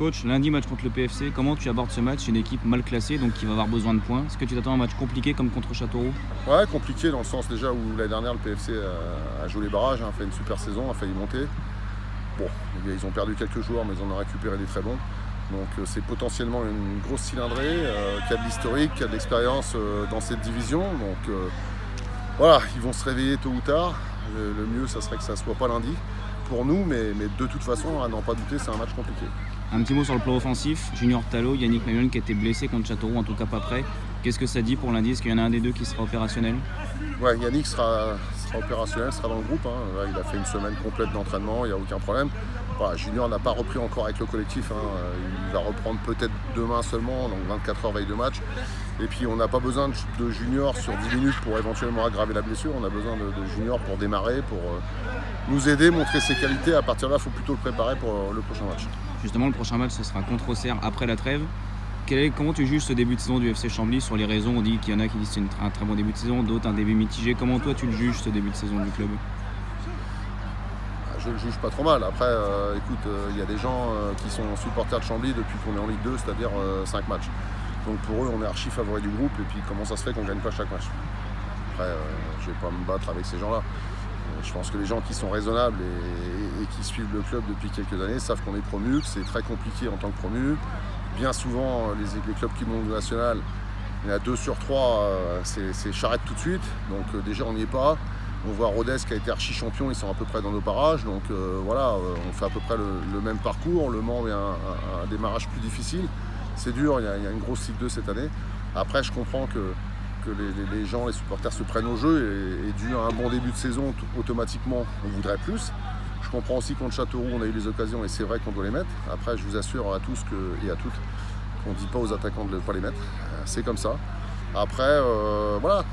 Coach, lundi match contre le PFC, comment tu abordes ce match? C'est une équipe mal classée, donc qui va avoir besoin de points. Est-ce que tu t'attends à un match compliqué comme contre Châteauroux? Ouais, compliqué dans le sens déjà où l'année dernière le PFC a joué les barrages, a fait une super saison, a failli monter. Bon, ils ont perdu quelques joueurs, mais ils en ont récupéré des très bons. Donc c'est potentiellement une grosse cylindrée qui a de l'historique, qui a de l'expérience dans cette division. Donc voilà, ils vont se réveiller tôt ou tard. Le mieux, ça serait que ça ne soit pas lundi pour nous, mais de toute façon, à n'en pas douter, c'est un match compliqué. Un petit mot sur le plan offensif. Junior Talot, Yannick Maillon qui a été blessé contre Châteauroux, en tout cas pas prêt. Qu'est-ce que ça dit pour lundi? Est-ce qu'il y en a un des deux qui sera opérationnel? Ouais, Yannick sera opérationnel, sera dans le groupe. Là, il a fait une semaine complète d'entraînement, il n'y a aucun problème. Voilà, Junior n'a pas repris encore avec le collectif. Il va reprendre peut-être demain seulement, donc 24 heures veille de match. Et puis on n'a pas besoin de Junior sur 10 minutes pour éventuellement aggraver la blessure. On a besoin de Junior pour démarrer, pour nous aider, montrer ses qualités. À partir de là, il faut plutôt le préparer pour le prochain match. Justement, le prochain match, ce sera contre Auxerre après la trêve. Comment tu juges ce début de saison du FC Chambly? Sur les raisons, on dit qu'il y en a qui disent que c'est un très bon début de saison, d'autres un début mitigé. Comment toi tu le juges ce début de saison du club? Je ne le juge pas trop mal. Après, écoute, il y a des gens qui sont supporters de Chambly depuis qu'on est en Ligue 2, c'est-à-dire 5 matchs. Donc pour eux, on est archi favori du groupe. Et puis comment ça se fait qu'on ne gagne pas chaque match? Après, je ne vais pas me battre avec ces gens-là. Je pense que les gens qui sont raisonnables et qui suivent le club depuis quelques années savent qu'on est promu, que c'est très compliqué en tant que promu. Bien souvent, les clubs qui montent au national, il y en a 2 sur 3, c'est charrette tout de suite. Donc déjà, on n'y est pas. On voit Rodez qui a été archi-champion, ils sont à peu près dans nos parages. Donc voilà, on fait à peu près le même parcours. Le Mans est un démarrage plus difficile. C'est dur, il y a une grosse Ligue 2 cette année. Après, je comprends que les gens, les supporters se prennent au jeu et dû à un bon début de saison, automatiquement, on voudrait plus. Je comprends aussi contre Châteauroux, on a eu les occasions et c'est vrai qu'on doit les mettre. Après, je vous assure à tous et à toutes qu'on ne dit pas aux attaquants de ne pas les mettre. C'est comme ça. Après, voilà,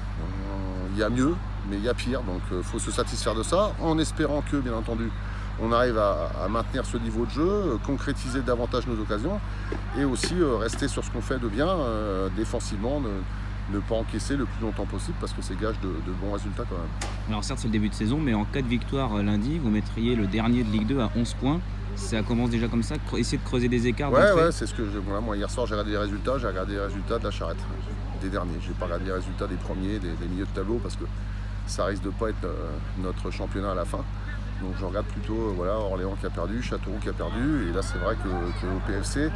il y a mieux, mais il y a pire. Donc, il faut se satisfaire de ça en espérant que, bien entendu, on arrive à maintenir ce niveau de jeu, concrétiser davantage nos occasions et aussi rester sur ce qu'on fait de bien défensivement. Ne pas encaisser le plus longtemps possible parce que c'est gage de bons résultats quand même. Alors certes c'est le début de saison, mais en cas de victoire lundi, vous mettriez le dernier de Ligue 2 à 11 points. Ça commence déjà comme ça, essayer de creuser des écarts. Ouais, c'est ce que voilà, moi hier soir j'ai regardé les résultats, de la charrette, des derniers. J'ai pas regardé les résultats des premiers, des milieux de tableau parce que ça risque de pas être notre championnat à la fin. Donc je regarde plutôt Orléans qui a perdu, Châteauroux qui a perdu, et là c'est vrai qu'au PFC,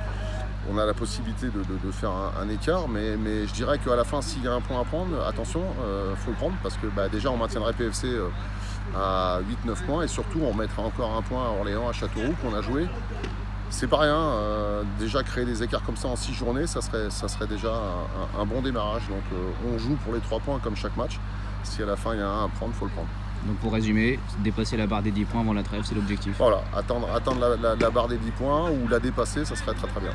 on a la possibilité de faire un écart, mais je dirais qu'à la fin, s'il y a un point à prendre, attention, faut le prendre, parce que déjà on maintiendrait PFC à 8-9 points, et surtout on mettra encore un point à Orléans, à Châteauroux, qu'on a joué. C'est pas rien, déjà créer des écarts comme ça en 6 journées, ça serait déjà un bon démarrage. Donc on joue pour les 3 points comme chaque match. Si à la fin il y a un à prendre, il faut le prendre. Donc pour résumer, dépasser la barre des 10 points avant la trêve, c'est l'objectif. Voilà, attendre la barre des 10 points ou la dépasser, ça serait très très bien.